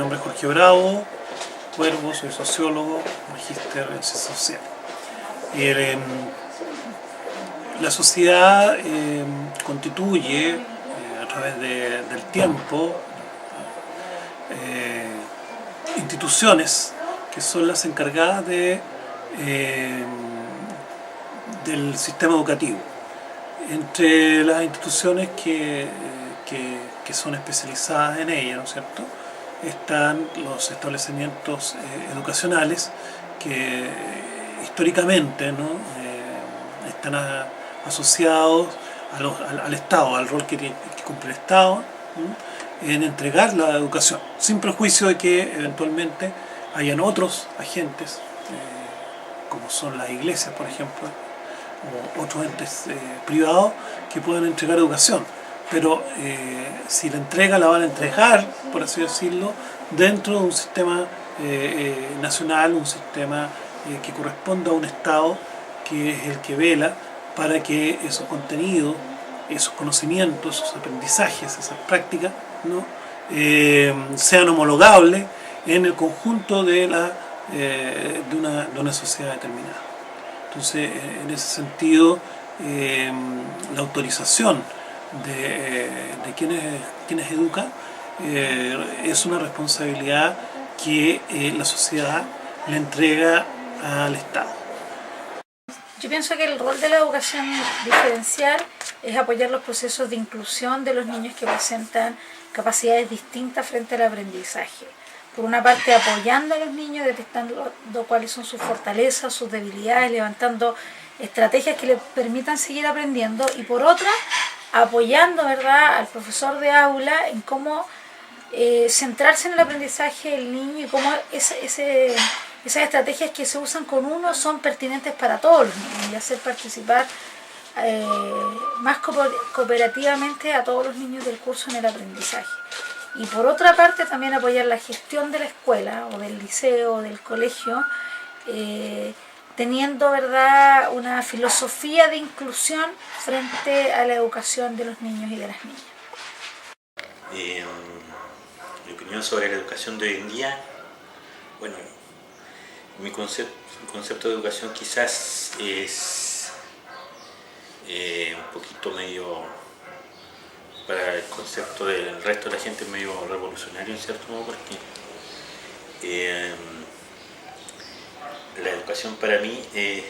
Mi nombre es Jorge Bravo, Cuervo, soy sociólogo, magíster en ciencias sociales. La sociedad constituye a través del tiempo instituciones que son las encargadas del sistema educativo. Entre las instituciones que son especializadas en ella, ¿no es cierto?, están los establecimientos educacionales que históricamente, ¿no?, están asociados al Estado, al rol que cumple el Estado, ¿no?, en entregar la educación, sin perjuicio de que eventualmente hayan otros agentes, como son las iglesias, por ejemplo, o otros entes privados que puedan entregar educación. Pero si la entrega la van a entregar, por así decirlo, dentro de un sistema nacional, un sistema que corresponda a un Estado que es el que vela para que esos contenidos, esos conocimientos, esos aprendizajes, esas prácticas, ¿no?, sean homologables en el conjunto de una sociedad determinada. Entonces, en ese sentido, la autorización de quienes educan es una responsabilidad que la sociedad le entrega al Estado. Yo pienso que el rol de la educación diferencial es apoyar los procesos de inclusión de los niños que presentan capacidades distintas frente al aprendizaje. Por una parte, apoyando a los niños, detectando cuáles son sus fortalezas, sus debilidades, levantando estrategias que les permitan seguir aprendiendo, y por otra, apoyando, ¿verdad?, al profesor de aula en cómo centrarse en el aprendizaje del niño y cómo esas estrategias que se usan con uno son pertinentes para todos los niños, y hacer participar más cooperativamente a todos los niños del curso en el aprendizaje. Y por otra parte, también apoyar la gestión de la escuela o del liceo o del colegio, teniendo, ¿verdad?, una filosofía de inclusión frente a la educación de los niños y de las niñas. Mi opinión sobre la educación de hoy en día, bueno, mi concepto de educación quizás es un poquito medio, para el concepto del resto de la gente, medio revolucionario en cierto modo, porque la educación para mí es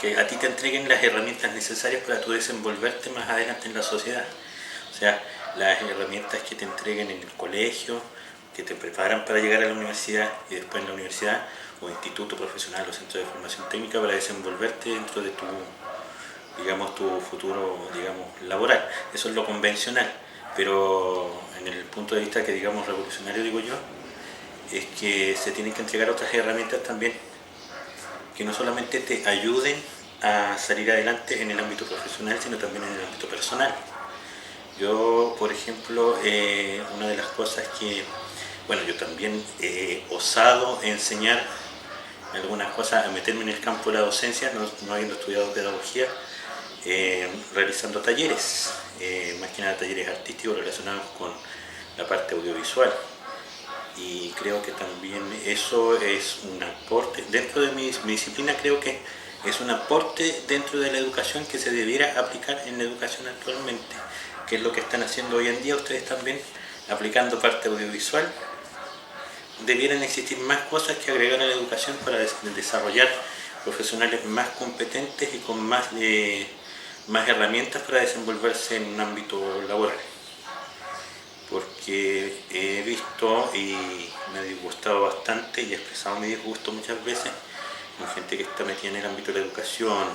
que a ti te entreguen las herramientas necesarias para tú desenvolverte más adelante en la sociedad. O sea, las herramientas que te entreguen en el colegio, que te preparan para llegar a la universidad, y después en la universidad o instituto profesional o centro de formación técnica para desenvolverte dentro de tu futuro, laboral. Eso es lo convencional, pero en el punto de vista que, revolucionario, digo yo, es que se tienen que entregar otras herramientas también que no solamente te ayuden a salir adelante en el ámbito profesional, sino también en el ámbito personal. Yo, por ejemplo, una de las cosas que, yo también he osado enseñar algunas cosas, a meterme en el campo de la docencia, no habiendo estudiado pedagogía, realizando talleres, más que nada talleres artísticos relacionados con la parte audiovisual. Y creo que también eso es un aporte, dentro de mi disciplina creo que es un aporte dentro de la educación que se debiera aplicar en la educación actualmente, que es lo que están haciendo hoy en día ustedes también, aplicando parte audiovisual. Debieran existir más cosas que agregar a la educación para desarrollar profesionales más competentes y con más herramientas para desenvolverse en un ámbito laboral. Porque he visto y me ha disgustado bastante y he expresado mi disgusto muchas veces con gente que está metida en el ámbito de la educación,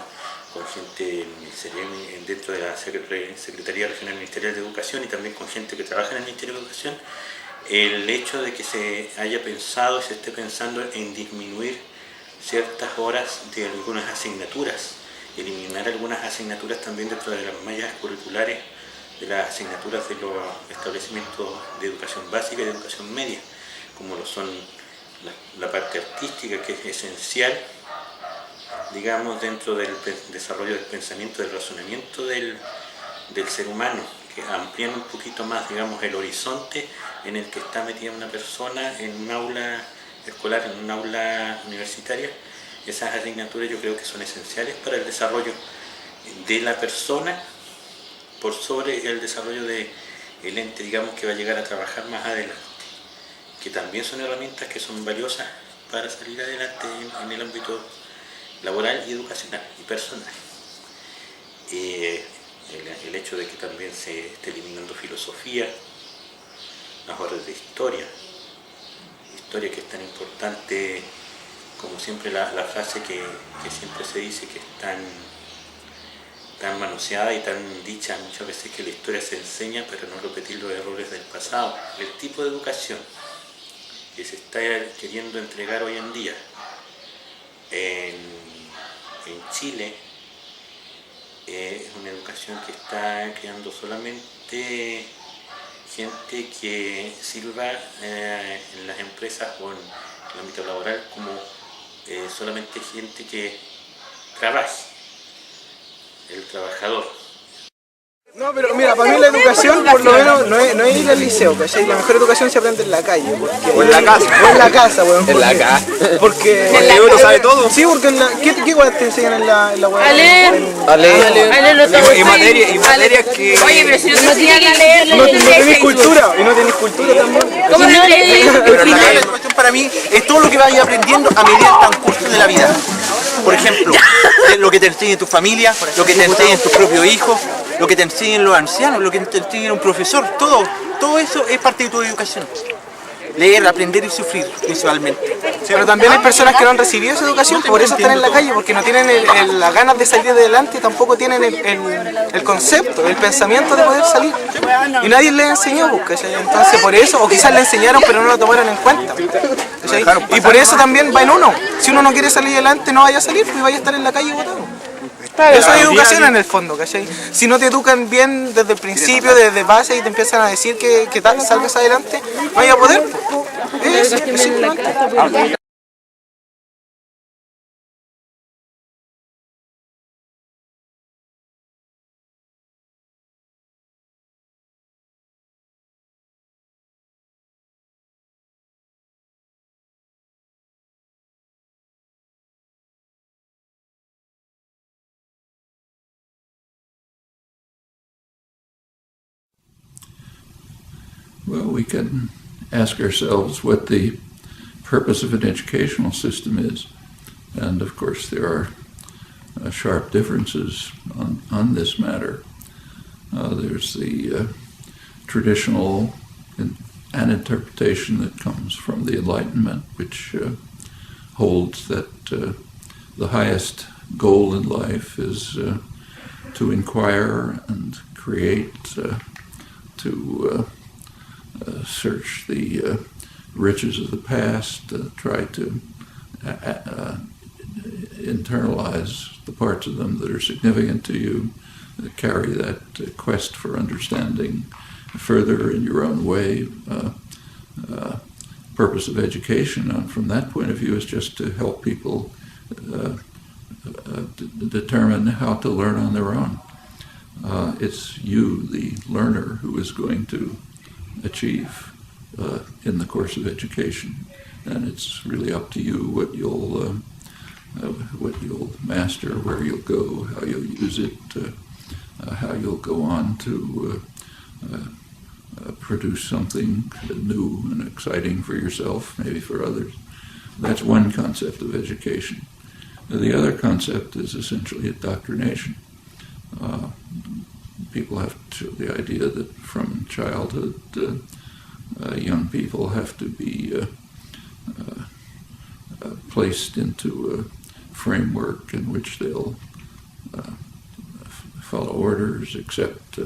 con gente dentro de la Secretaría Regional Ministerial de Educación y también con gente que trabaja en el Ministerio de Educación, el hecho de que se haya pensado y se esté pensando en disminuir ciertas horas de algunas asignaturas, eliminar algunas asignaturas también dentro de las mallas curriculares de las asignaturas de los establecimientos de educación básica y de educación media, como lo son la parte artística, que es esencial, dentro del desarrollo del pensamiento, del razonamiento del ser humano, que amplían un poquito más, el horizonte en el que está metida una persona en un aula escolar, en un aula universitaria, esas asignaturas yo creo que son esenciales para el desarrollo de la persona por sobre el desarrollo del ente, digamos, que va a llegar a trabajar más adelante, que también son herramientas que son valiosas para salir adelante en el ámbito laboral y educacional y personal. El hecho de que también se esté eliminando filosofía, las horas de historia que es tan importante, como siempre la frase que siempre se dice, que es tan manoseada y tan dicha muchas veces, que la historia se enseña para no repetir los errores del pasado. El tipo de educación que se está queriendo entregar hoy en día en Chile es una educación que está creando solamente gente que sirva en las empresas o en el ámbito laboral como solamente gente que trabaje, el trabajador. No, pero mira, para mí la educación por lo menos no es ir al liceo, ¿cachai? La mejor educación se aprende en la calle. O en la casa. O en la casa, weón. En la casa. Porque uno sabe todo. Sí, porque ¿qué weón te enseñan en la weón? A leer. Y materias que... Oye, pero si no tiene que leer, No tenés cultura, y no tenés cultura también. ¿cómo no lees? Pero la educación para mí es todo lo que vayas aprendiendo a medida del transcurso de la vida. Por ejemplo, lo que te enseña tu familia, lo que te enseñan tus propios hijos, lo que te enseñan los ancianos, lo que te enseña un profesor, todo eso es parte de tu educación. Leer, aprender y sufrir, principalmente. Pero también hay personas que no han recibido esa educación, por eso están en la calle, porque no tienen las ganas de salir adelante, tampoco tienen el concepto, el pensamiento de poder salir. Y nadie les enseñó, ¿cachai? Entonces por eso, o quizás le enseñaron pero no lo tomaron en cuenta, ¿cachai? Y por eso también va en uno. Si uno no quiere salir adelante, no vaya a salir, pues vaya a estar en la calle botado. Eso es educación en el fondo, ¿cachai? Si no te educan bien desde el principio, desde base, y te empiezan a decir que salgas adelante, no vaya a poder. Es simplemente. Well, we can ask ourselves what the purpose of an educational system is. And of course, there are sharp differences on this matter. There's the traditional an interpretation that comes from the Enlightenment, which holds that the highest goal in life is to inquire and create, to search the riches of the past, try to internalize the parts of them that are significant to you, carry that quest for understanding further in your own way. Purpose of education, from that point of view, is just to help people determine how to learn on their own. It's you, the learner, who is going to achieve in the course of education, and it's really up to you what you'll master, where you'll go, how you'll use it, how you'll go on to produce something new and exciting for yourself, maybe for others. That's one concept of education. The other concept is essentially indoctrination. People have the idea that from childhood, young people have to be placed into a framework in which they'll follow orders, accept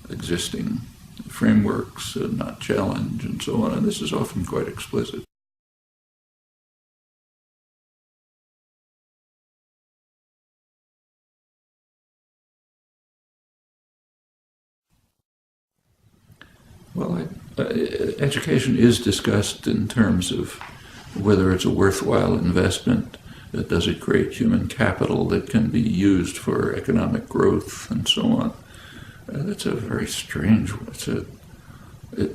existing frameworks, not challenge, and so on. And this is often quite explicit. Well, education is discussed in terms of whether it's a worthwhile investment. Does it create human capital that can be used for economic growth and so on? That's a very strange.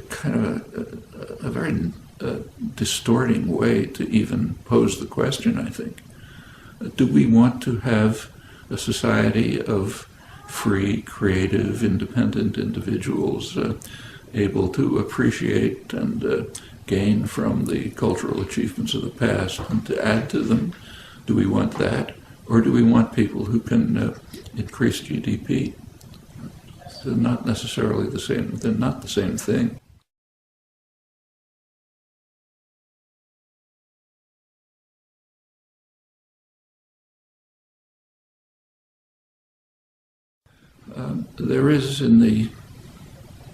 kind of a very distorting way to even pose the question, I think. Do we want to have a society of free, creative, independent individuals able to appreciate and gain from the cultural achievements of the past and to add to them? Do we want that? Or do we want people who can increase GDP? They're not necessarily the same. They're not the same thing. There is, in the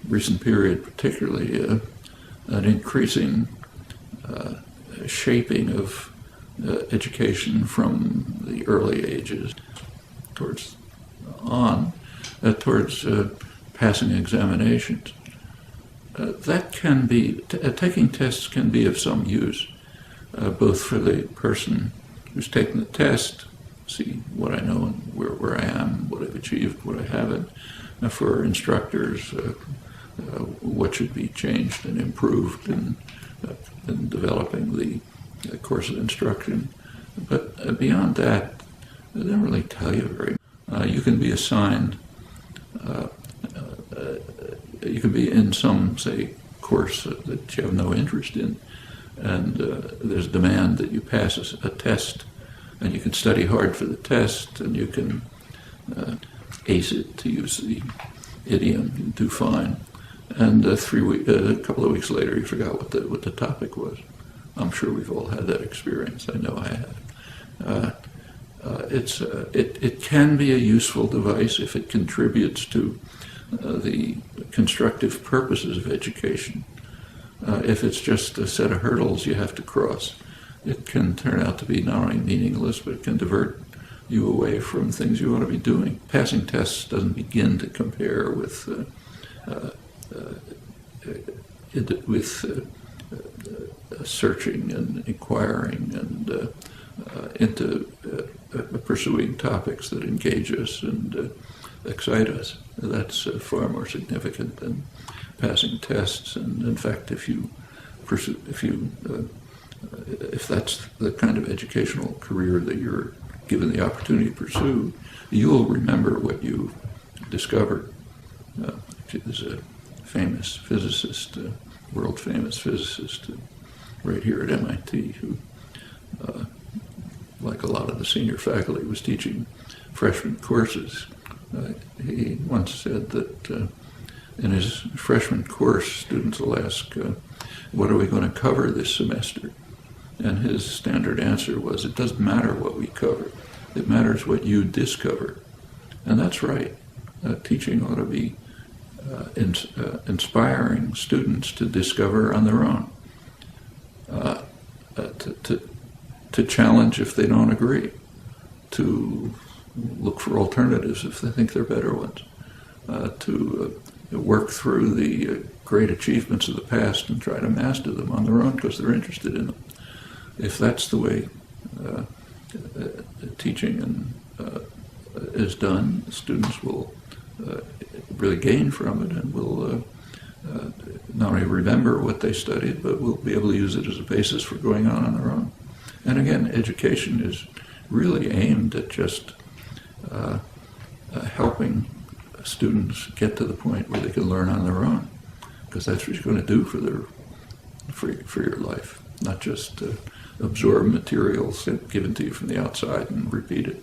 recent period particularly, an increasing shaping of education from the early ages towards passing examinations. That can be, taking tests can be of some use, both for the person who's taking the test, see what I know and where I am, what I've achieved, what I haven't, for instructors, what should be changed and improved in developing the course of instruction. But beyond that, they don't really tell you very much. You can be assigned, you can be in some, say, course that you have no interest in, and there's demand that you pass a test, and you can study hard for the test, and you can ace it, to use the idiom, and do fine. And a couple of weeks later, you forgot what the topic was. I'm sure we've all had that experience. I know I have. It can be a useful device if it contributes to the constructive purposes of education. If it's just a set of hurdles you have to cross, it can turn out to be not only meaningless, but it can divert you away from things you ought to be doing. Passing tests doesn't begin to compare with searching and inquiring and into pursuing topics that engage us and excite us. That's far more significant than passing tests. And in fact, if that's the kind of educational career that you're given the opportunity to pursue, you'll remember what you discovered. There's a famous physicist, world-famous physicist, right here at MIT, who, like a lot of the senior faculty, was teaching freshman courses. He once said that in his freshman course, students will ask, what are we going to cover this semester? And his standard answer was, it doesn't matter what we cover. It matters what you discover. And that's right. Teaching ought to be inspiring students to discover on their own, to challenge if they don't agree, to look for alternatives if they think they're better ones, to work through the great achievements of the past and try to master them on their own because they're interested in them. If that's the way teaching is done, students will really gain from it and will not only remember what they studied, but will be able to use it as a basis for going on their own. And again, education is really aimed at just helping students get to the point where they can learn on their own, because that's what you're going to do for your life, not just absorb materials given to you from the outside and repeat it.